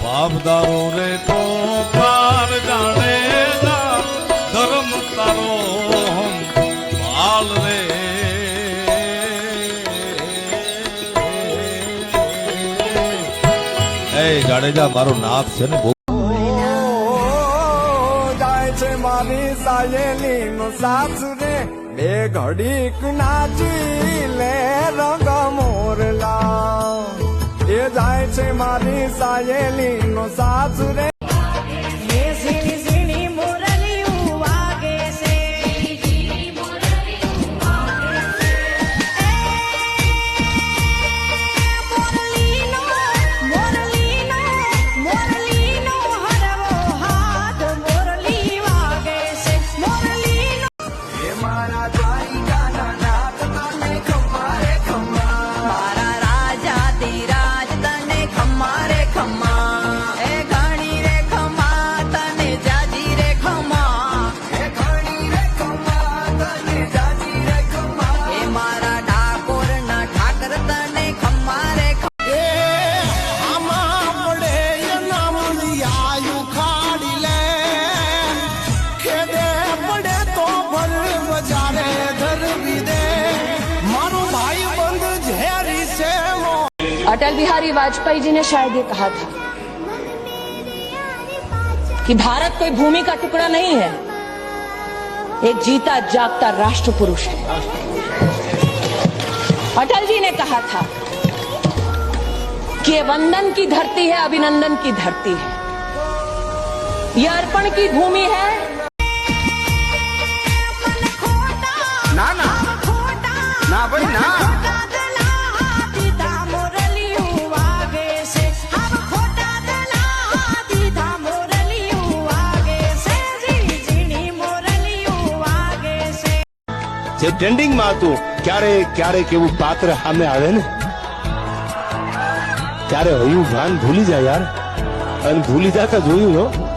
બાપદારો રે તો પાર જાણે ધર્મ તારો હાલ રે એ જાડેજા મારો નાથ છે ને જાય છે મારી સાયેલી નો સાસુ રે બે ઘડીક નાચી લે રંગ મોરલા એ જાય છે મારી સાયેલી નો સાસુ રે अटल बिहारी वाजपेयी जी ने शायद ये कहा था कि भारत कोई भूमि का टुकड़ा नहीं है, एक जीता जागता राष्ट्र पुरुष है। अटल जी ने कहा था कि ये वंदन की धरती है, अभिनंदन की धरती है, ये अर्पण की भूमि है। ना ना ना भाई ना જે ટ્રેન્ડિંગમાં હતું ક્યારેક એવું પાત્ર સામે આવે ને ત્યારે હયું ભાન ભૂલી જાય યાર, અને ભૂલી જતા જોયું